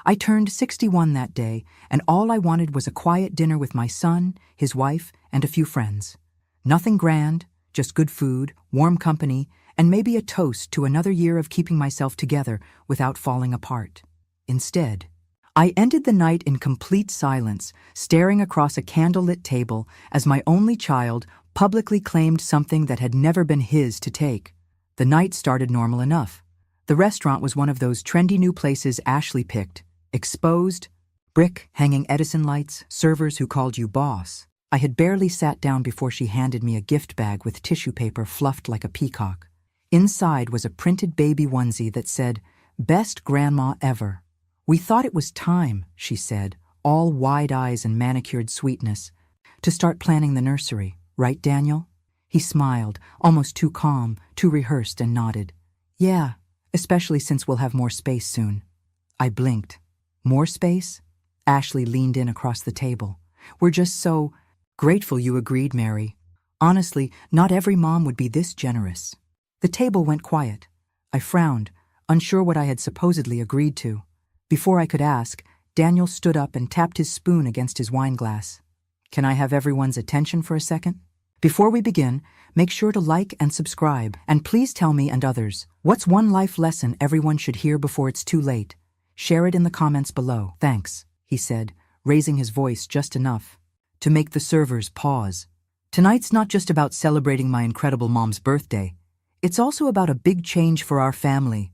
I turned 61 that day, and all I wanted was a quiet dinner with my son, his wife, and a few friends. Nothing grand, just good food, warm company, and maybe a toast to another year of keeping myself together without falling apart. Instead, I ended the night in complete silence, staring across a candlelit table as my only child publicly claimed something that had never been his to take. The night started normal enough. The restaurant was one of those trendy new places Ashley picked. Exposed, brick, hanging Edison lights, servers who called you boss. I had barely sat down before she handed me a gift bag with tissue paper fluffed like a peacock. Inside was a printed baby onesie that said, "Best grandma ever." "We thought it was time," she said, all wide eyes and manicured sweetness, "to start planning the nursery, right, Daniel?" He smiled, almost too calm, too rehearsed, and nodded. "Yeah, especially since we'll have more space soon." I blinked. "More space?" Ashley leaned in across the table. "We're just so grateful you agreed, Mary. Honestly, not every mom would be this generous." The table went quiet. I frowned, unsure what I had supposedly agreed to. Before I could ask, Daniel stood up and tapped his spoon against his wine glass. "Can I have everyone's attention for a second? Before we begin, make sure to like and subscribe, and please tell me and others, what's one life lesson everyone should hear before it's too late? Share it in the comments below." "Thanks," he said, raising his voice just enough to make the servers pause. "Tonight's not just about celebrating my incredible mom's birthday. It's also about a big change for our family."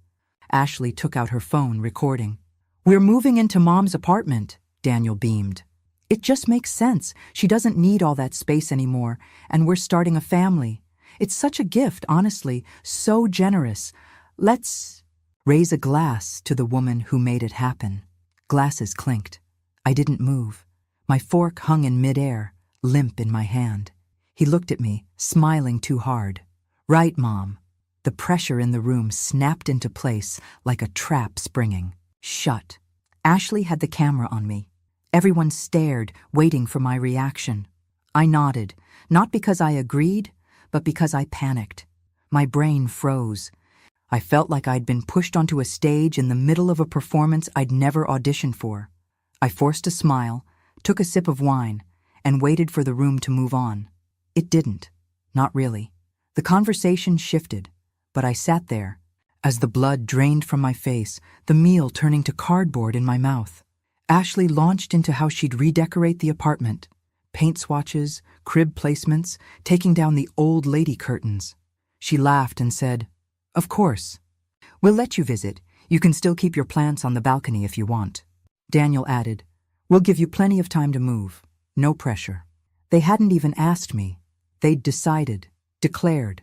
Ashley took out her phone, recording. "We're moving into Mom's apartment," Daniel beamed. "It just makes sense. She doesn't need all that space anymore, and we're starting a family. It's such a gift, honestly, so generous. Let's raise a glass to the woman who made it happen." Glasses clinked. I didn't move. My fork hung in midair, limp in my hand. He looked at me, smiling too hard. "Right, Mom." The pressure in the room snapped into place like a trap springing. Shut. Ashley had the camera on me. Everyone stared, waiting for my reaction. I nodded, not because I agreed, but because I panicked. My brain froze. I felt like I'd been pushed onto a stage in the middle of a performance I'd never auditioned for. I forced a smile, took a sip of wine, and waited for the room to move on. It didn't. Not really. The conversation shifted, but I sat there, as the blood drained from my face, the meal turning to cardboard in my mouth. Ashley launched into how she'd redecorate the apartment. Paint swatches, crib placements, taking down the old lady curtains. She laughed and said, "Of course. We'll let you visit. You can still keep your plants on the balcony if you want." Daniel added, "We'll give you plenty of time to move. No pressure." They hadn't even asked me. They'd decided, declared,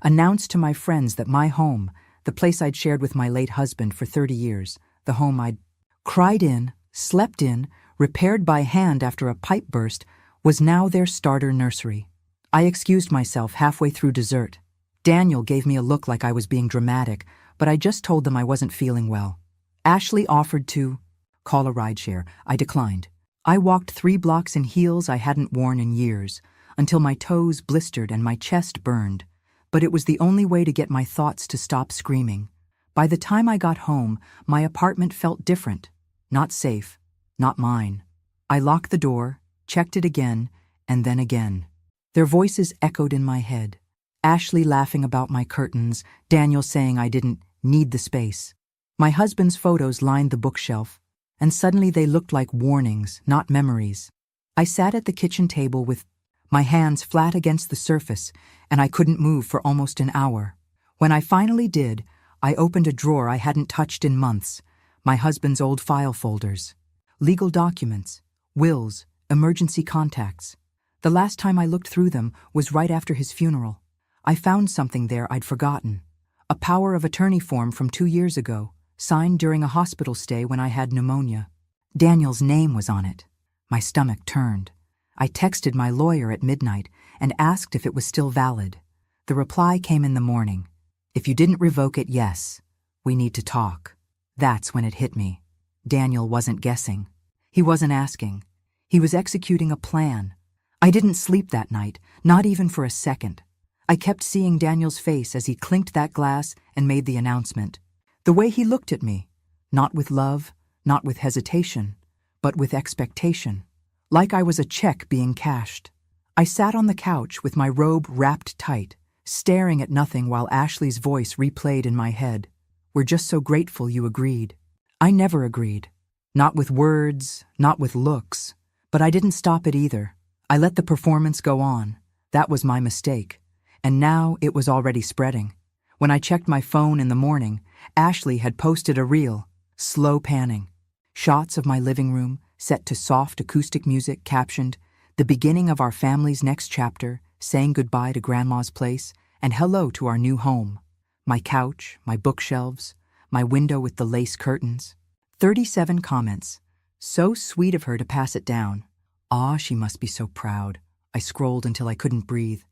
announced to my friends that my home, the place I'd shared with my late husband for 30 years, the home I'd cried in, slept in, repaired by hand after a pipe burst, was now their starter nursery. I excused myself halfway through dessert. Daniel gave me a look like I was being dramatic, but I just told them I wasn't feeling well. Ashley offered to call a rideshare. I declined. I walked 3 blocks in heels I hadn't worn in years, until my toes blistered and my chest burned. But it was the only way to get my thoughts to stop screaming. By the time I got home, my apartment felt different. Not safe. Not mine. I locked the door, checked it again, and then again. Their voices echoed in my head. Ashley laughing about my curtains, Daniel saying I didn't need the space. My husband's photos lined the bookshelf, and suddenly they looked like warnings, not memories. I sat at the kitchen table with my hands flat against the surface, and I couldn't move for almost an hour. When I finally did, I opened a drawer I hadn't touched in months, my husband's old file folders. Legal documents, wills, emergency contacts. The last time I looked through them was right after his funeral. I found something there I'd forgotten. A power of attorney form from 2 years ago, signed during a hospital stay when I had pneumonia. Daniel's name was on it. My stomach turned. I texted my lawyer at midnight and asked if it was still valid. The reply came in the morning. "If you didn't revoke it, yes. We need to talk." That's when it hit me. Daniel wasn't guessing. He wasn't asking. He was executing a plan. I didn't sleep that night, not even for a second. I kept seeing Daniel's face as he clinked that glass and made the announcement. The way he looked at me, not with love, not with hesitation, but with expectation, like I was a check being cashed. I sat on the couch with my robe wrapped tight, staring at nothing while Ashley's voice replayed in my head. "We're just so grateful you agreed." I never agreed. Not with words, not with looks. But I didn't stop it either. I let the performance go on. That was my mistake. And now it was already spreading. When I checked my phone in the morning, Ashley had posted a reel, slow panning. Shots of my living room, set to soft acoustic music, captioned, "The beginning of our family's next chapter, saying goodbye to Grandma's place, and hello to our new home." My couch, my bookshelves, my window with the lace curtains. 37 comments. So sweet of her to pass it down. Ah, she must be so proud. I scrolled until I couldn't breathe.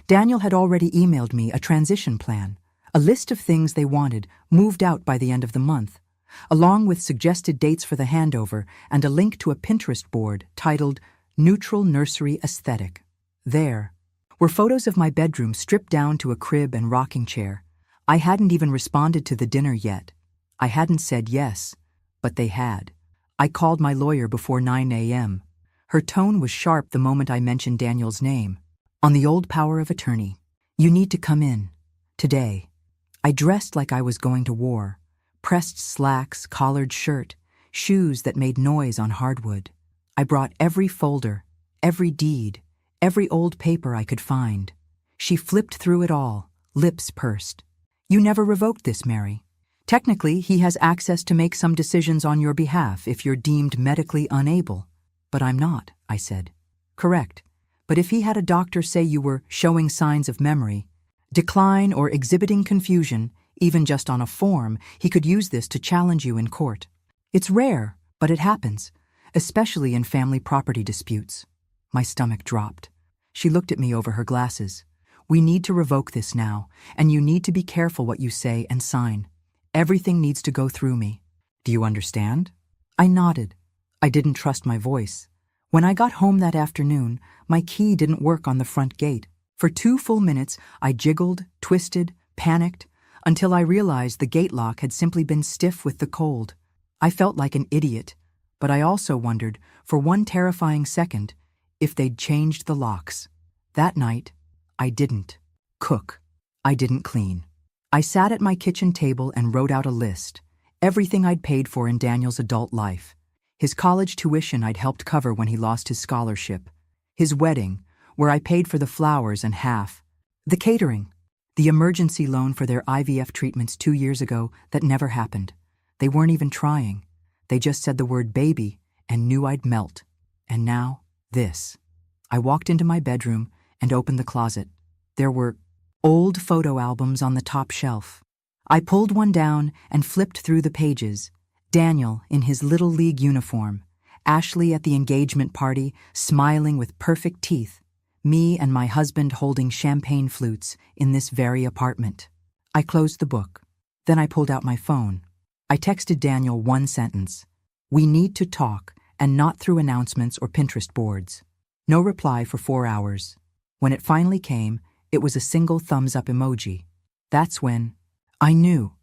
Daniel had already emailed me a transition plan, a list of things they wanted moved out by the end of the month, along with suggested dates for the handover and a link to a Pinterest board titled Neutral Nursery Aesthetic. There were photos of my bedroom stripped down to a crib and rocking chair. I hadn't even responded to the dinner yet. I hadn't said yes, but they had. I called my lawyer before 9 a.m. Her tone was sharp the moment I mentioned Daniel's name. "On the old power of attorney. You need to come in. Today." I dressed like I was going to war. Pressed slacks, collared shirt, shoes that made noise on hardwood. I brought every folder, every deed, every old paper I could find. She flipped through it all, lips pursed. "You never revoked this, Mary. Technically, he has access to make some decisions on your behalf if you're deemed medically unable." "But I'm not," I said. "Correct. But if he had a doctor say you were showing signs of memory, decline, or exhibiting confusion, even just on a form, he could use this to challenge you in court. It's rare, but it happens, especially in family property disputes." My stomach dropped. She looked at me over her glasses. "We need to revoke this now, and you need to be careful what you say and sign. Everything needs to go through me. Do you understand?" I nodded. I didn't trust my voice. When I got home that afternoon, my key didn't work on the front gate. For 2 full minutes, I jiggled, twisted, panicked, until I realized the gate lock had simply been stiff with the cold. I felt like an idiot, but I also wondered, for one terrifying second, if they'd changed the locks. That night, I didn't cook. I didn't clean. I sat at my kitchen table and wrote out a list, everything I'd paid for in Daniel's adult life. His college tuition I'd helped cover when he lost his scholarship. His wedding, where I paid for the flowers and half. The catering. The emergency loan for their IVF treatments 2 years ago that never happened. They weren't even trying. They just said the word baby and knew I'd melt. And now, this. I walked into my bedroom and opened the closet. There were old photo albums on the top shelf. I pulled one down and flipped through the pages. Daniel in his Little League uniform. Ashley at the engagement party, smiling with perfect teeth. Me and my husband holding champagne flutes in this very apartment. I closed the book. Then I pulled out my phone. I texted Daniel one sentence. "We need to talk, and not through announcements or Pinterest boards." No reply for 4 hours. When it finally came, it was a single thumbs-up emoji. That's when I knew.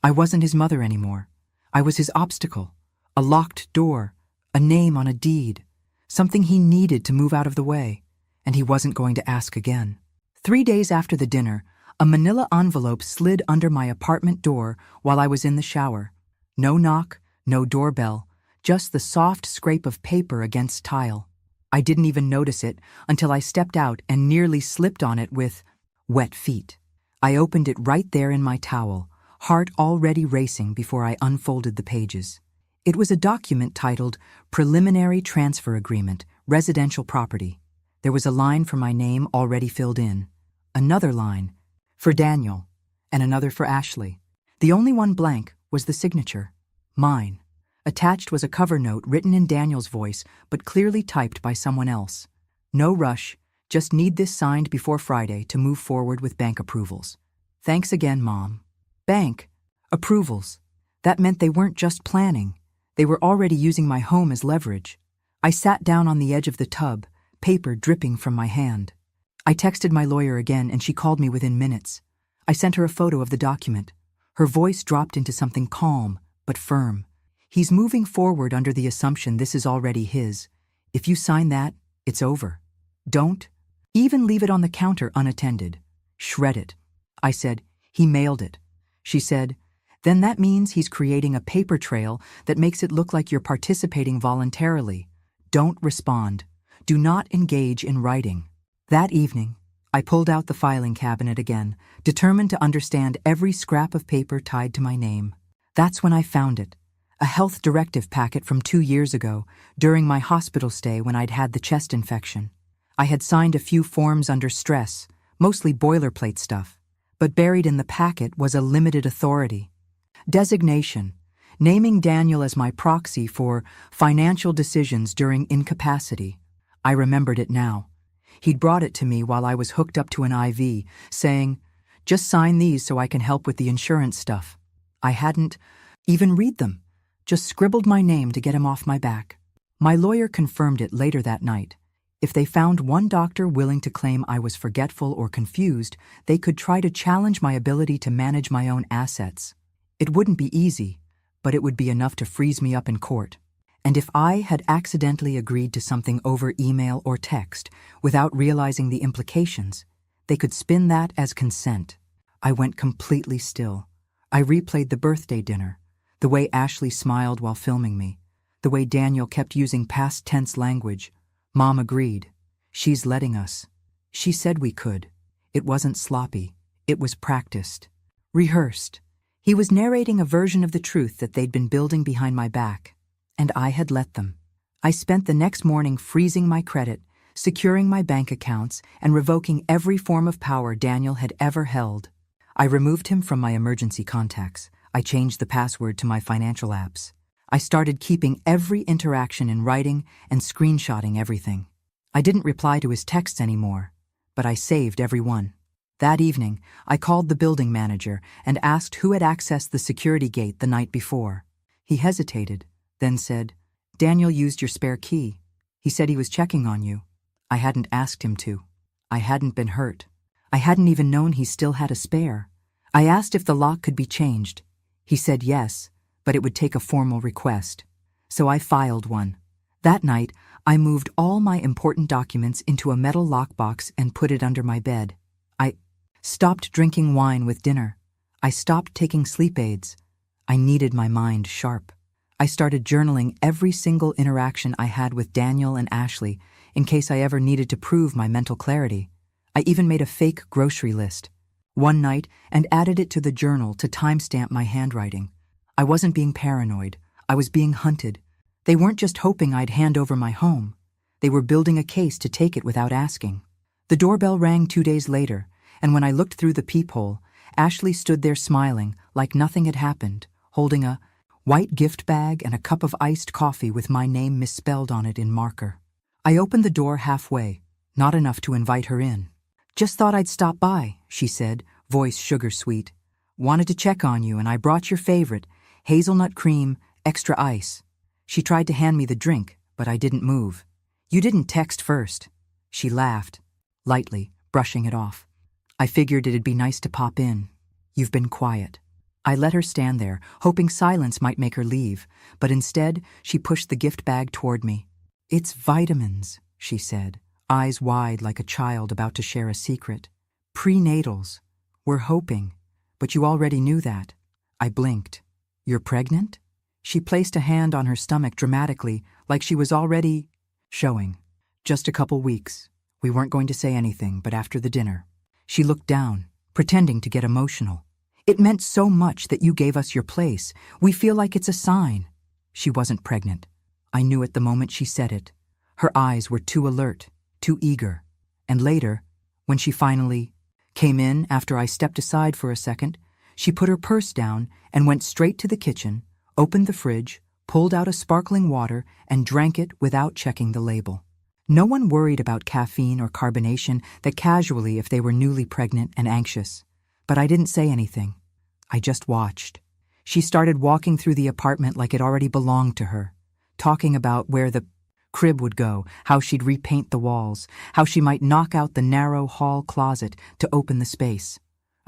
I wasn't his mother anymore. I was his obstacle, a locked door, a name on a deed, something he needed to move out of the way, and he wasn't going to ask again. 3 days after the dinner, a manila envelope slid under my apartment door while I was in the shower. No knock, no doorbell, just the soft scrape of paper against tile. I didn't even notice it until I stepped out and nearly slipped on it with wet feet. I opened it right there in my towel, heart already racing before I unfolded the pages. It was a document titled Preliminary Transfer Agreement, Residential Property. There was a line for my name already filled in, another line for Daniel, and another for Ashley. The only one blank was the signature, mine. Attached was a cover note written in Daniel's voice, but clearly typed by someone else. "No rush, just need this signed before Friday to move forward with bank approvals. Thanks again, Mom." Bank approvals. That meant they weren't just planning. They were already using my home as leverage. I sat down on the edge of the tub, paper dripping from my hand. I texted my lawyer again and she called me within minutes. I sent her a photo of the document. Her voice dropped into something calm but firm. He's moving forward under the assumption this is already his. If you sign that, it's over. Don't even leave it on the counter unattended. Shred it. I said, he mailed it. She said, then that means he's creating a paper trail that makes it look like you're participating voluntarily. Don't respond. Do not engage in writing. That evening, I pulled out the filing cabinet again, determined to understand every scrap of paper tied to my name. That's when I found it. A health directive packet from 2 years ago, during my hospital stay when I'd had the chest infection. I had signed a few forms under stress, mostly boilerplate stuff, but buried in the packet was a limited authority. Designation, naming Daniel as my proxy for financial decisions during incapacity. I remembered it now. He'd brought it to me while I was hooked up to an IV, saying, just sign these so I can help with the insurance stuff. I hadn't even read them, just scribbled my name to get him off my back. My lawyer confirmed it later that night. If they found one doctor willing to claim I was forgetful or confused, they could try to challenge my ability to manage my own assets. It wouldn't be easy, but it would be enough to freeze me up in court. And if I had accidentally agreed to something over email or text without realizing the implications, they could spin that as consent. I went completely still. I replayed the birthday dinner, the way Ashley smiled while filming me, the way Daniel kept using past tense language. Mom agreed. She's letting us. She said we could. It wasn't sloppy. It was practiced. Rehearsed. He was narrating a version of the truth that they'd been building behind my back, and I had let them. I spent the next morning freezing my credit, securing my bank accounts, and revoking every form of power Daniel had ever held. I removed him from my emergency contacts. I changed the password to my financial apps. I started keeping every interaction in writing and screenshotting everything. I didn't reply to his texts anymore, but I saved every one. That evening, I called the building manager and asked who had accessed the security gate the night before. He hesitated, then said, Daniel used your spare key. He said he was checking on you. I hadn't asked him to. I hadn't been hurt. I hadn't even known he still had a spare. I asked if the lock could be changed. He said yes, but it would take a formal request. So I filed one. That night, I moved all my important documents into a metal lockbox and put it under my bed. I stopped drinking wine with dinner. I stopped taking sleep aids. I needed my mind sharp. I started journaling every single interaction I had with Daniel and Ashley in case I ever needed to prove my mental clarity. I even made a fake grocery list one night and added it to the journal to timestamp my handwriting. I wasn't being paranoid. I was being hunted. They weren't just hoping I'd hand over my home. They were building a case to take it without asking. The doorbell rang 2 days later, and when I looked through the peephole, Ashley stood there smiling like nothing had happened, holding a white gift bag and a cup of iced coffee with my name misspelled on it in marker. I opened the door halfway, not enough to invite her in. Just thought I'd stop by, she said, voice sugar-sweet. Wanted to check on you, and I brought your favorite, hazelnut cream, extra ice. She tried to hand me the drink, but I didn't move. You didn't text first. She laughed, lightly, brushing it off. I figured it'd be nice to pop in. You've been quiet. I let her stand there, hoping silence might make her leave, but instead she pushed the gift bag toward me. It's vitamins, she said, eyes wide like a child about to share a secret. Prenatals. We're hoping, but you already knew that. I blinked. You're pregnant? She placed a hand on her stomach dramatically, like she was already showing. Just a couple weeks. We weren't going to say anything, but after the dinner. She looked down, pretending to get emotional. It meant so much that you gave us your place. We feel like it's a sign. She wasn't pregnant. I knew it the moment she said it. Her eyes were too alert, too eager. And later, when she finally came in after I stepped aside for a second, she put her purse down and went straight to the kitchen, opened the fridge, pulled out a sparkling water, and drank it without checking the label. No one worried about caffeine or carbonation that casually if they were newly pregnant and anxious. But I didn't say anything. I just watched. She started walking through the apartment like it already belonged to her, talking about where the crib would go, how she'd repaint the walls, how she might knock out the narrow hall closet to open the space.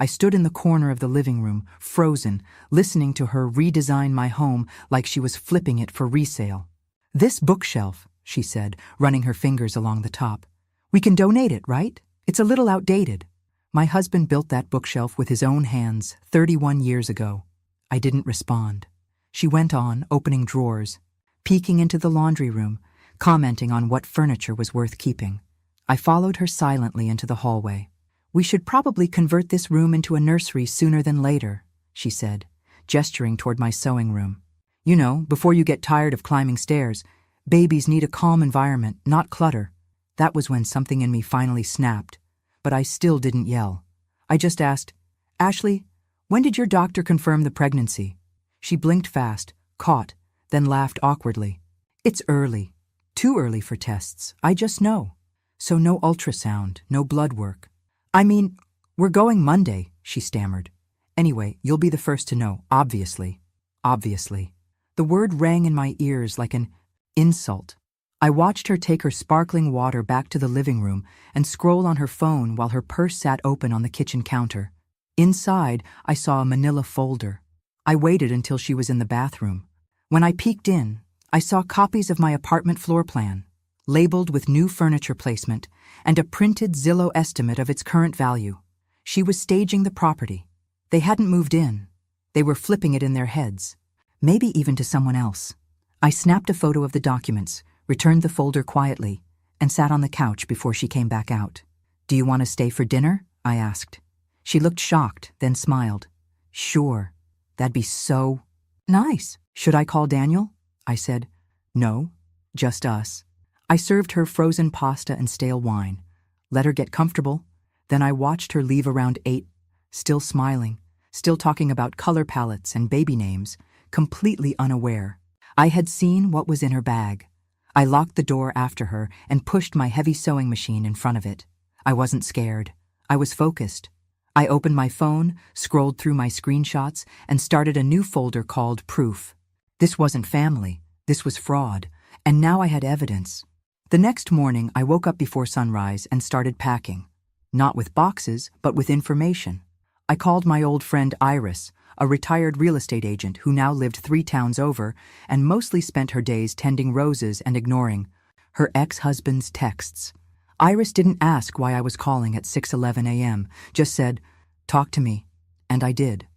I stood in the corner of the living room, frozen, listening to her redesign my home like she was flipping it for resale. "This bookshelf," she said, running her fingers along the top. "We can donate it, right? It's a little outdated." My husband built that bookshelf with his own hands 31 years ago. I didn't respond. She went on, opening drawers, peeking into the laundry room, commenting on what furniture was worth keeping. I followed her silently into the hallway. "We should probably convert this room into a nursery sooner than later," she said, gesturing toward my sewing room. "You know, before you get tired of climbing stairs, babies need a calm environment, not clutter." That was when something in me finally snapped, but I still didn't yell. I just asked, "Ashley, when did your doctor confirm the pregnancy?" She blinked fast, caught, then laughed awkwardly. "It's early. Too early for tests. I just know. So no ultrasound, no blood work." "I mean, we're going Monday," she stammered. "Anyway, you'll be the first to know, obviously." Obviously. The word rang in my ears like an insult. I watched her take her sparkling water back to the living room and scroll on her phone while her purse sat open on the kitchen counter. Inside, I saw a manila folder. I waited until she was in the bathroom. When I peeked in, I saw copies of my apartment floor plan, labeled with new furniture placement, and a printed Zillow estimate of its current value. She was staging the property. They hadn't moved in. They were flipping it in their heads, maybe even to someone else. I snapped a photo of the documents, returned the folder quietly, and sat on the couch before she came back out. "Do you want to stay for dinner?" I asked. She looked shocked, then smiled. "Sure. That'd be so nice." "Should I call Daniel?" I said. "No, just us." I served her frozen pasta and stale wine, let her get comfortable, then I watched her leave around 8, still smiling, still talking about color palettes and baby names, completely unaware. I had seen what was in her bag. I locked the door after her and pushed my heavy sewing machine in front of it. I wasn't scared. I was focused. I opened my phone, scrolled through my screenshots, and started a new folder called Proof. This wasn't family. This was fraud. And now I had evidence. The next morning, I woke up before sunrise and started packing. Not with boxes, but with information. I called my old friend Iris, a retired real estate agent who now lived 3 towns over and mostly spent her days tending roses and ignoring her ex-husband's texts. Iris didn't ask why I was calling at 6:11 a.m., just said, "Talk to me." And I did.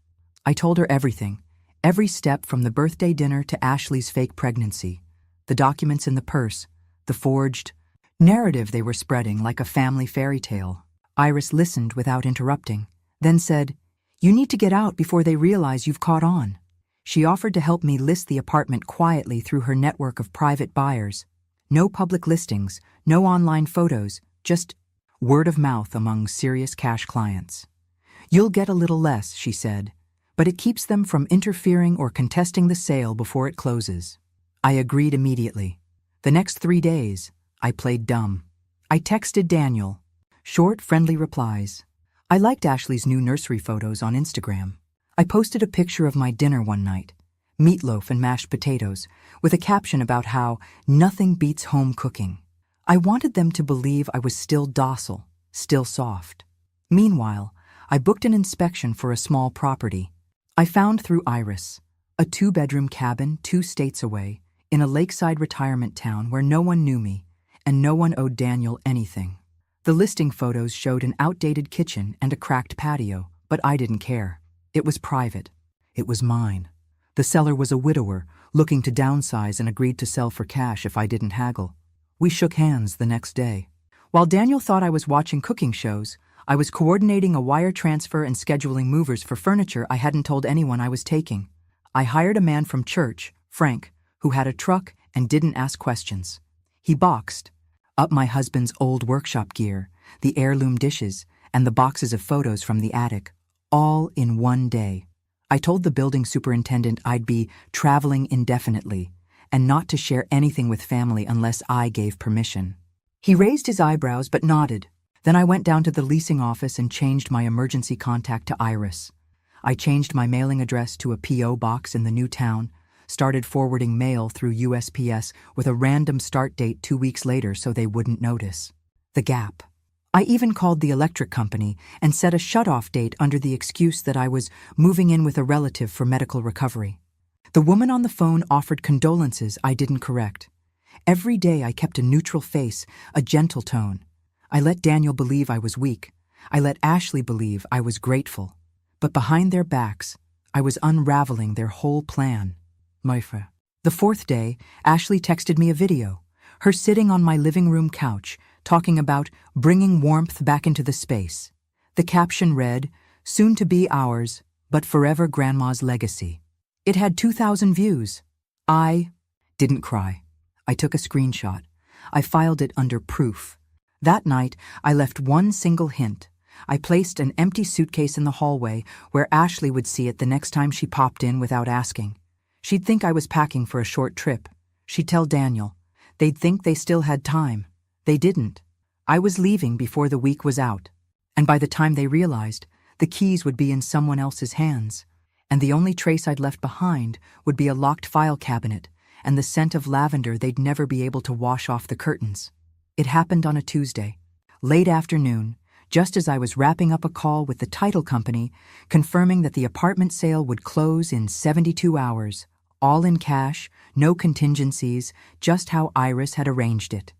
I told her everything, every step from the birthday dinner to Ashley's fake pregnancy, the documents in the purse, the forged narrative they were spreading like a family fairy tale. Iris listened without interrupting, then said, "You need to get out before they realize you've caught on." She offered to help me list the apartment quietly through her network of private buyers. No public listings, no online photos, just word of mouth among serious cash clients. "You'll get a little less," she said, "but it keeps them from interfering or contesting the sale before it closes." I agreed immediately. The next 3 days, I played dumb. I texted Daniel. Short, friendly replies. I liked Ashley's new nursery photos on Instagram. I posted a picture of my dinner one night, meatloaf and mashed potatoes, with a caption about how nothing beats home cooking. I wanted them to believe I was still docile, still soft. Meanwhile, I booked an inspection for a small property. I found through Iris, a 2-bedroom cabin 2 states away, in a lakeside retirement town where no one knew me, and no one owed Daniel anything. The listing photos showed an outdated kitchen and a cracked patio, but I didn't care. It was private. It was mine. The seller was a widower, looking to downsize and agreed to sell for cash if I didn't haggle. We shook hands the next day. While Daniel thought I was watching cooking shows, I was coordinating a wire transfer and scheduling movers for furniture I hadn't told anyone I was taking. I hired a man from church, Frank, who had a truck and didn't ask questions. He boxed up my husband's old workshop gear, the heirloom dishes, and the boxes of photos from the attic, all in one day. I told the building superintendent I'd be traveling indefinitely and not to share anything with family unless I gave permission. He raised his eyebrows but nodded. Then I went down to the leasing office and changed my emergency contact to Iris. I changed my mailing address to a P.O. box in the new town, started forwarding mail through USPS with a random start date 2 weeks later so they wouldn't notice. The gap. I even called the electric company and set a shut-off date under the excuse that I was moving in with a relative for medical recovery. The woman on the phone offered condolences I didn't correct. Every day I kept a neutral face, a gentle tone. I let Daniel believe I was weak. I let Ashley believe I was grateful. But behind their backs, I was unraveling their whole plan. Maifa. The fourth day, Ashley texted me a video, her sitting on my living room couch, talking about bringing warmth back into the space. The caption read, "Soon to be ours, but forever Grandma's legacy." It had 2,000 views. I didn't cry. I took a screenshot. I filed it under proof. That night, I left one single hint. I placed an empty suitcase in the hallway where Ashley would see it the next time she popped in without asking. She'd think I was packing for a short trip. She'd tell Daniel. They'd think they still had time. They didn't. I was leaving before the week was out. And by the time they realized, the keys would be in someone else's hands. And the only trace I'd left behind would be a locked file cabinet and the scent of lavender they'd never be able to wash off the curtains. It happened on a Tuesday, late afternoon, just as I was wrapping up a call with the title company, confirming that the apartment sale would close in 72 hours, all in cash, no contingencies, just how Iris had arranged it.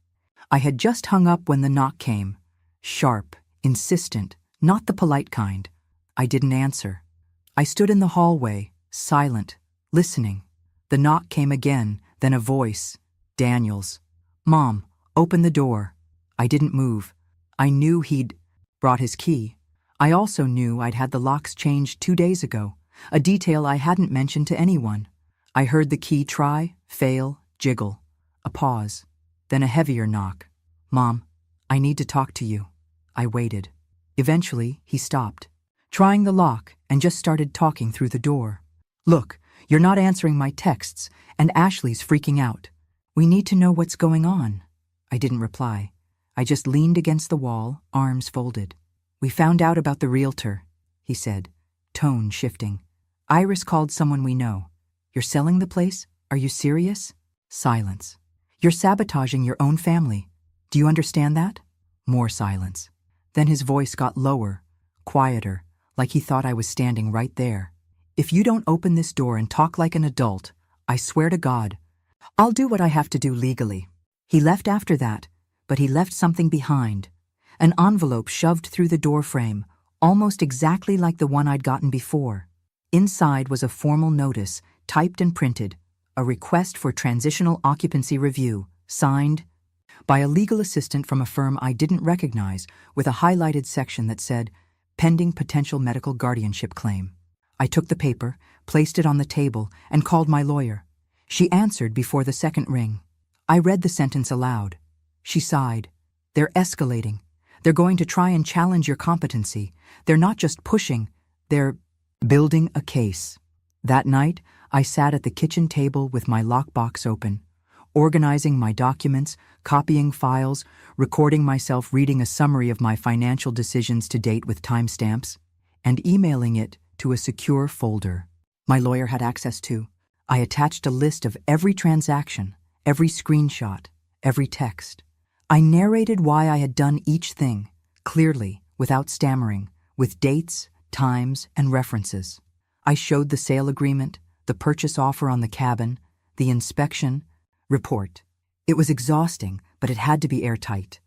I had just hung up when the knock came. Sharp, insistent, not the polite kind. I didn't answer. I stood in the hallway, silent, listening. The knock came again, then a voice. Daniel's. "Mom, open the door." I didn't move. I knew he'd brought his key. I also knew I'd had the locks changed 2 days ago, a detail I hadn't mentioned to anyone. I heard the key try, fail, jiggle. A pause. Then a heavier knock. "Mom, I need to talk to you." I waited. Eventually, he stopped, trying the lock, and just started talking through the door. "Look, you're not answering my texts, and Ashley's freaking out. We need to know what's going on." I didn't reply. I just leaned against the wall, arms folded. "We found out about the realtor," he said, tone shifting. "Iris called someone we know. You're selling the place? Are you serious?" Silence. "You're sabotaging your own family. Do you understand that?" More silence. Then his voice got lower, quieter, like he thought I was standing right there. "If you don't open this door and talk like an adult, I swear to God, I'll do what I have to do legally." He left after that, but he left something behind. An envelope shoved through the door frame, almost exactly like the one I'd gotten before. Inside was a formal notice, typed and printed, a request for transitional occupancy review, signed by a legal assistant from a firm I didn't recognize, with a highlighted section that said, "Pending potential medical guardianship claim." I took the paper, placed it on the table, and called my lawyer. She answered before the second ring. I read the sentence aloud. She sighed. "They're escalating. They're going to try and challenge your competency. They're not just pushing, they're building a case." That night, I sat at the kitchen table with my lockbox open, organizing my documents, copying files, recording myself reading a summary of my financial decisions to date with timestamps, and emailing it to a secure folder my lawyer had access to. I attached a list of every transaction, every screenshot, every text. I narrated why I had done each thing, clearly, without stammering, with dates, times, and references. I showed the sale agreement, the purchase offer on the cabin, the inspection report. It was exhausting, but it had to be airtight.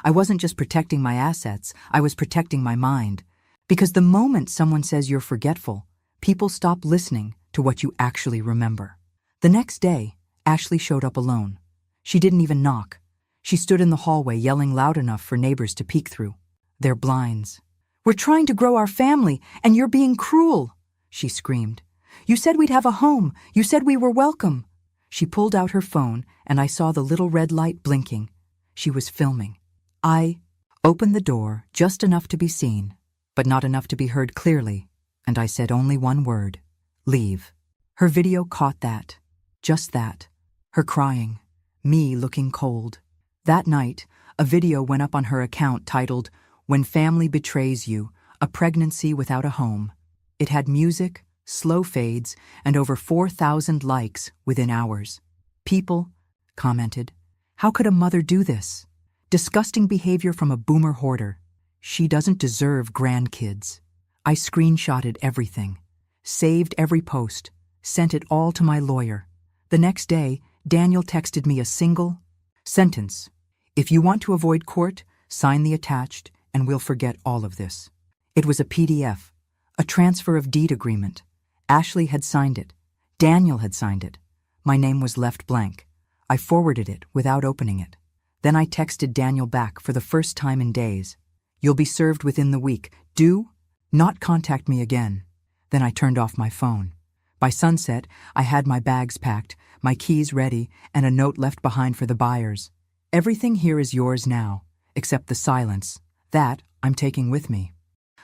I wasn't just protecting my assets, I was protecting my mind. Because the moment someone says you're forgetful, people stop listening to what you actually remember. The next day, Ashley showed up alone. She didn't even knock. She stood in the hallway yelling loud enough for neighbors to peek through. Their blinds. "We're trying to grow our family, and you're being cruel," she screamed. "You said we'd have a home. You said we were welcome." She pulled out her phone, and I saw the little red light blinking. She was filming. I opened the door just enough to be seen, but not enough to be heard clearly, and I said only one word: "Leave." Her video caught that. Just that. Her crying. Me looking cold. That night, a video went up on her account titled, "When Family Betrays You, A Pregnancy Without a Home." It had music, slow fades, and over 4,000 likes within hours. People commented, "How could a mother do this?" Disgusting behavior from a boomer hoarder. She doesn't deserve grandkids. I screenshotted everything, saved every post, sent it all to my lawyer. The next day, Daniel texted me a single sentence. If you want to avoid court, sign the attached and we'll forget all of this. It was a PDF, a transfer of deed agreement. Ashley had signed it. Daniel had signed it. My name was left blank. I forwarded it without opening it. Then I texted Daniel back for the first time in days. You'll be served within the week. Do not contact me again. Then I turned off my phone. By sunset, I had my bags packed, my keys ready, and a note left behind for the buyers. Everything here is yours now, except the silence. That I'm taking with me.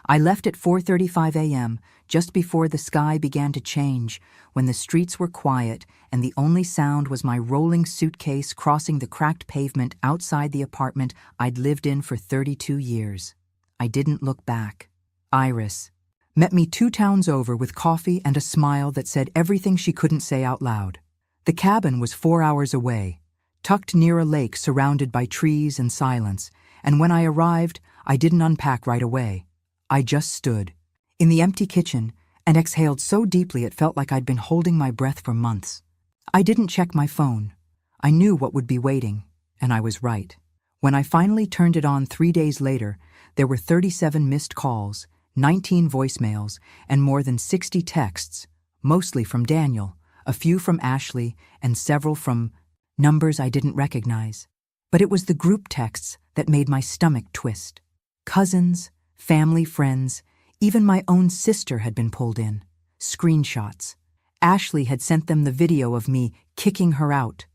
I left at 4:35 a.m., just before the sky began to change, when the streets were quiet and the only sound was my rolling suitcase crossing the cracked pavement outside the apartment I'd lived in for 32 years. I didn't look back. Iris met me 2 towns over with coffee and a smile that said everything she couldn't say out loud. The cabin was 4 hours away, tucked near a lake surrounded by trees and silence, and when I arrived, I didn't unpack right away. I just stood in the empty kitchen and exhaled so deeply it felt like I'd been holding my breath for months. I didn't check my phone. I knew what would be waiting, and I was right. When I finally turned it on 3 days later, there were 37 missed calls, 19 voicemails, and more than 60 texts, mostly from Daniel, a few from Ashley, and several from numbers I didn't recognize. But it was the group texts that made my stomach twist. Cousins, family, friends, even my own sister had been pulled in. Screenshots. Ashley had sent them the video of me kicking her out.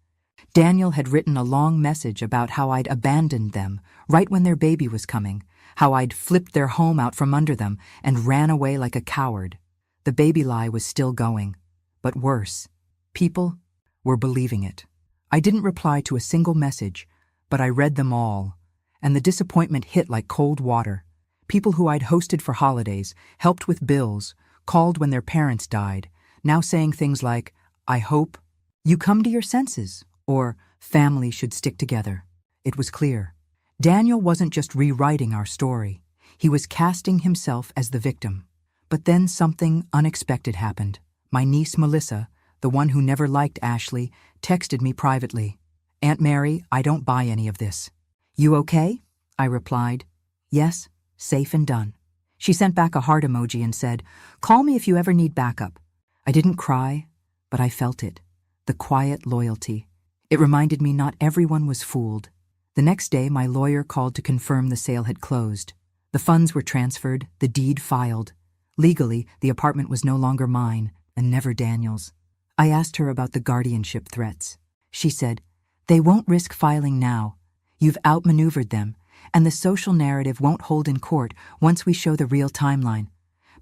Daniel had written a long message about how I'd abandoned them right when their baby was coming, how I'd flipped their home out from under them and ran away like a coward. The baby lie was still going, but worse. People were believing it. I didn't reply to a single message, but I read them all, and the disappointment hit like cold water. People who I'd hosted for holidays, helped with bills, called when their parents died, now saying things like, I hope you come to your senses, or family should stick together. It was clear. Daniel wasn't just rewriting our story. He was casting himself as the victim. But then something unexpected happened. My niece Melissa, the one who never liked Ashley, texted me privately. Aunt Mary, I don't buy any of this. You okay? I replied. Yes, safe and done. She sent back a heart emoji and said, call me if you ever need backup. I didn't cry, but I felt it. The quiet loyalty. It reminded me not everyone was fooled. The next day, my lawyer called to confirm the sale had closed. The funds were transferred, the deed filed. Legally, the apartment was no longer mine, and never Daniel's. I asked her about the guardianship threats. She said, they won't risk filing now. You've outmaneuvered them, and the social narrative won't hold in court once we show the real timeline.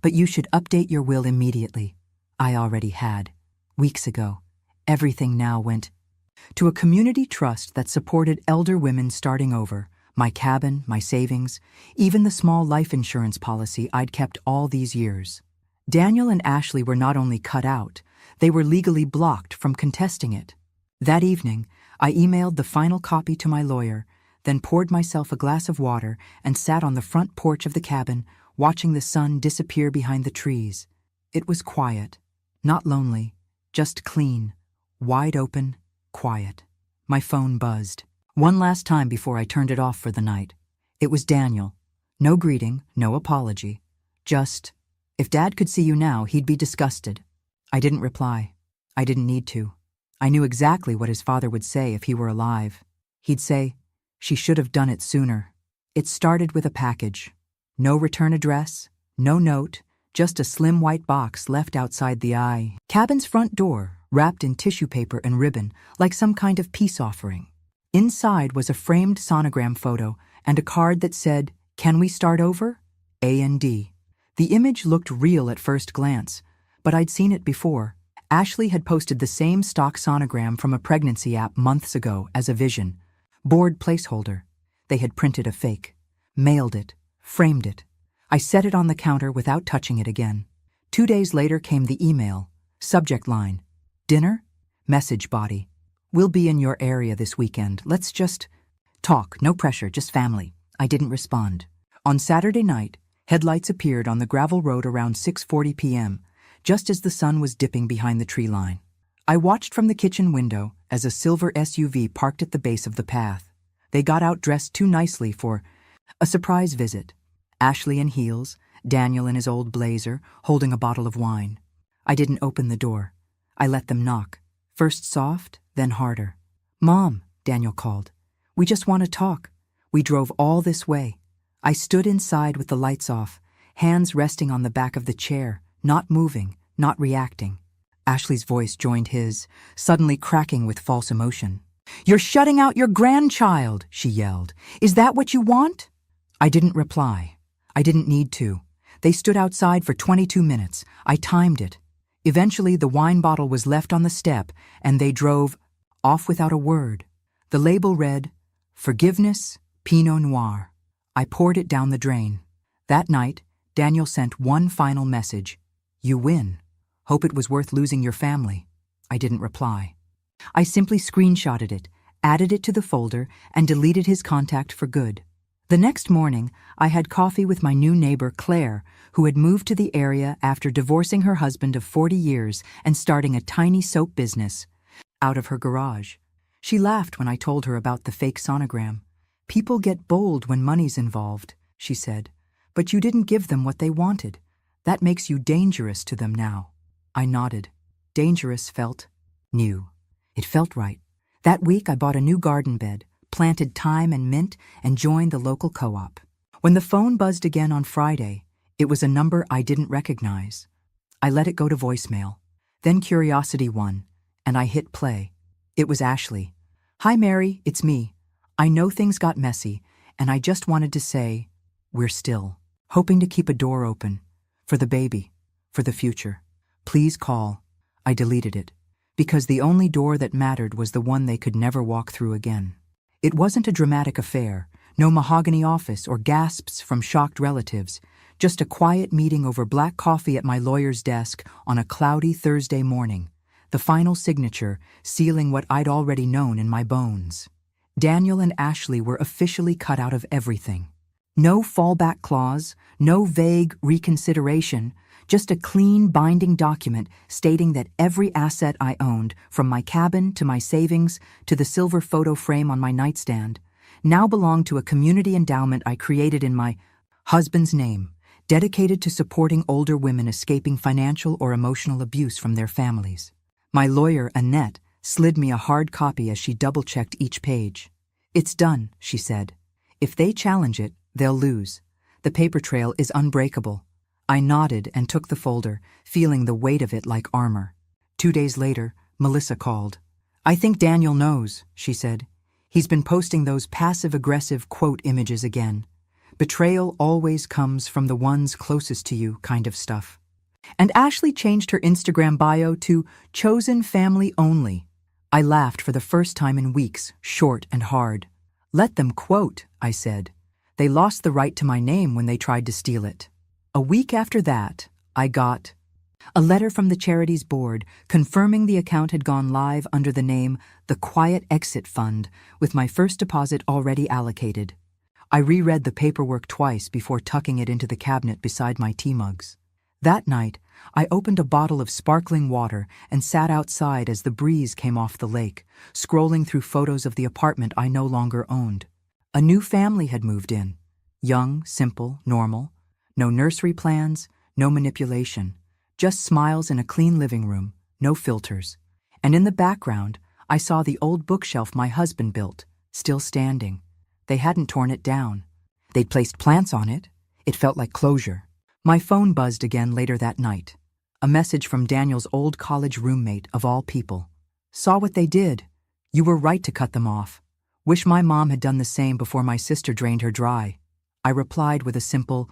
But you should update your will immediately. I already had. Weeks ago. Everything now went to a community trust that supported elder women starting over, my cabin, my savings, even the small life insurance policy I'd kept all these years. Daniel and Ashley were not only cut out, they were legally blocked from contesting it. That evening, I emailed the final copy to my lawyer, then poured myself a glass of water and sat on the front porch of the cabin, watching the sun disappear behind the trees. It was quiet, not lonely, just clean, wide open, quiet. My phone buzzed. One last time before I turned it off for the night. It was Daniel. No greeting, no apology. Just, if Dad could see you now, he'd be disgusted. I didn't reply. I didn't need to. I knew exactly what his father would say if he were alive. He'd say, she should have done it sooner. It started with a package. No return address, no note, just a slim white box left outside the cabin's front door, wrapped in tissue paper and ribbon, like some kind of peace offering. Inside was a framed sonogram photo and a card that said, can we start over? A&D. The image looked real at first glance, but I'd seen it before. Ashley had posted the same stock sonogram from a pregnancy app months ago as a vision. Board placeholder. They had printed a fake, mailed it, framed it. I set it on the counter without touching it again. 2 days later came the email. Subject line. Dinner? Message body. We'll be in your area this weekend. Let's just Talk, no pressure, just family. I didn't respond. On Saturday night, headlights appeared on the gravel road around 6:40 p.m., just as the sun was dipping behind the tree line. I watched from the kitchen window as a silver SUV parked at the base of the path. They got out dressed too nicely for a surprise visit. Ashley in heels, Daniel in his old blazer, holding a bottle of wine. I didn't open the door. I let them knock, first soft, then harder. "Mom," Daniel called. "We just want to talk. We drove all this way." I stood inside with the lights off, hands resting on the back of the chair, not moving, not reacting. Ashley's voice joined his, suddenly cracking with false emotion. "You're shutting out your grandchild," she yelled. "Is that what you want?" I didn't reply. I didn't need to. They stood outside for 22 minutes. I timed it. Eventually, the wine bottle was left on the step, and they drove off without a word. The label read, "Forgiveness, Pinot Noir." I poured it down the drain. That night, Daniel sent one final message. "You win. Hope it was worth losing your family." I didn't reply. I simply screenshotted it, added it to the folder, and deleted his contact for good. The next morning, I had coffee with my new neighbor, Claire, who had moved to the area after divorcing her husband of 40 years and starting a tiny soap business out of her garage. She laughed when I told her about the fake sonogram. "People get bold when money's involved," she said, "but you didn't give them what they wanted. That makes you dangerous to them now." I nodded. Dangerous felt new. It felt right. That week I bought a new garden bed, planted thyme and mint, and joined the local co-op. When the phone buzzed again on Friday, it was a number I didn't recognize. I let it go to voicemail. Then curiosity won, and I hit play. It was Ashley. "Hi, Mary, it's me. I know things got messy, and I just wanted to say, we're still hoping to keep a door open for the baby, for the future. Please call." I deleted it, because the only door that mattered was the one they could never walk through again. It wasn't a dramatic affair, no mahogany office or gasps from shocked relatives, just a quiet meeting over black coffee at my lawyer's desk on a cloudy Thursday morning, the final signature sealing what I'd already known in my bones. Daniel and Ashley were officially cut out of everything. No fallback clause, no vague reconsideration, just a clean, binding document stating that every asset I owned, from my cabin to my savings to the silver photo frame on my nightstand, now belonged to a community endowment I created in my husband's name, dedicated to supporting older women escaping financial or emotional abuse from their families. My lawyer, Annette, slid me a hard copy as she double-checked each page. "It's done," she said. "If they challenge it, they'll lose. The paper trail is unbreakable." I nodded and took the folder, feeling the weight of it like armor. 2 days later, Melissa called. "I think Daniel knows," she said. "He's been posting those passive-aggressive quote images again. Betrayal always comes from the ones closest to you kind of stuff." And Ashley changed her Instagram bio to "Chosen Family Only." I laughed for the first time in weeks, short and hard. "Let them quote," I said. "They lost the right to my name when they tried to steal it." A week after that, I got a letter from the charity's board confirming the account had gone live under the name The Quiet Exit Fund, with my first deposit already allocated. I reread the paperwork twice before tucking it into the cabinet beside my tea mugs. That night, I opened a bottle of sparkling water and sat outside as the breeze came off the lake, scrolling through photos of the apartment I no longer owned. A new family had moved in. Young, simple, normal. No nursery plans, no manipulation. Just smiles in a clean living room, no filters. And in the background, I saw the old bookshelf my husband built, still standing. They hadn't torn it down. They'd placed plants on it. It felt like closure. My phone buzzed again later that night. A message from Daniel's old college roommate, of all people. "Saw what they did. You were right to cut them off. Wish my mom had done the same before my sister drained her dry." I replied with a simple,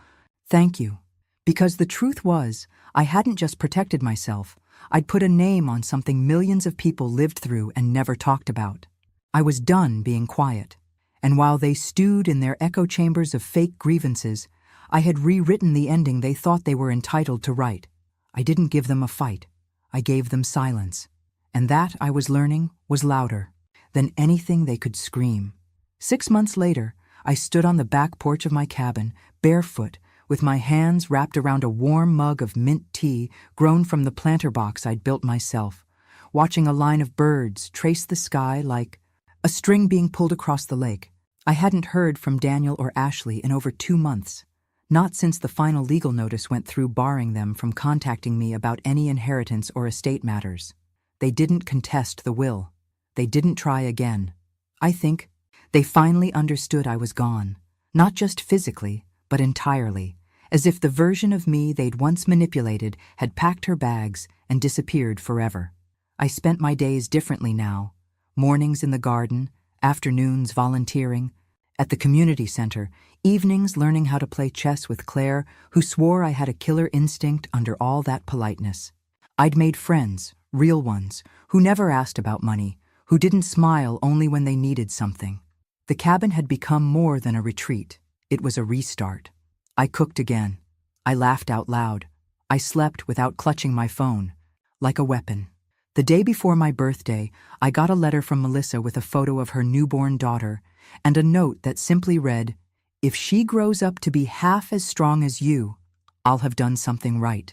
"Thank you." Because the truth was, I hadn't just protected myself. I'd put a name on something millions of people lived through and never talked about. I was done being quiet. And while they stewed in their echo chambers of fake grievances, I had rewritten the ending they thought they were entitled to write. I didn't give them a fight. I gave them silence. And that, I was learning, was louder than anything they could scream. 6 months later, I stood on the back porch of my cabin, barefoot, with my hands wrapped around a warm mug of mint tea grown from the planter box I'd built myself, watching a line of birds trace the sky like a string being pulled across the lake. I hadn't heard from Daniel or Ashley in over 2 months, not since the final legal notice went through barring them from contacting me about any inheritance or estate matters. They didn't contest the will. They didn't try again. I think they finally understood I was gone, not just physically, but entirely, as if the version of me they'd once manipulated had packed her bags and disappeared forever. I spent my days differently now, mornings in the garden, afternoons volunteering, at the community center, evenings learning how to play chess with Claire, who swore I had a killer instinct under all that politeness. I'd made friends, real ones, who never asked about money, who didn't smile only when they needed something. The cabin had become more than a retreat. It was a restart. I cooked again. I laughed out loud. I slept without clutching my phone, like a weapon. The day before my birthday, I got a letter from Melissa with a photo of her newborn daughter and a note that simply read, "If she grows up to be half as strong as you, I'll have done something right."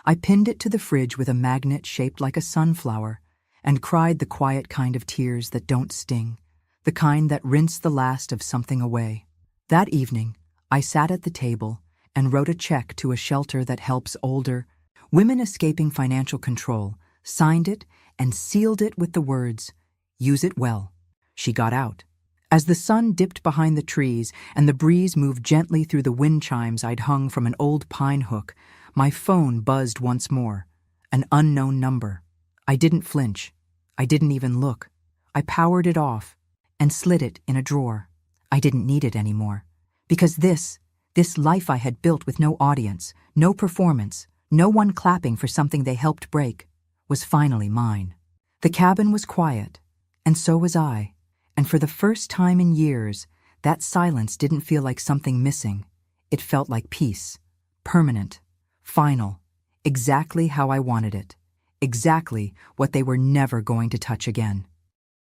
I pinned it to the fridge with a magnet shaped like a sunflower and cried the quiet kind of tears that don't sting, the kind that rinse the last of something away. That evening, I sat at the table and wrote a check to a shelter that helps older women escaping financial control, signed it, and sealed it with the words, "Use it well." She got out. As the sun dipped behind the trees and the breeze moved gently through the wind chimes I'd hung from an old pine hook, my phone buzzed once more. An unknown number. I didn't flinch. I didn't even look. I powered it off and slid it in a drawer. I didn't need it anymore. Because this life I had built with no audience, no performance, no one clapping for something they helped break, was finally mine. The cabin was quiet, and so was I, and for the first time in years, that silence didn't feel like something missing. It felt like peace, permanent, final, exactly how I wanted it, exactly what they were never going to touch again.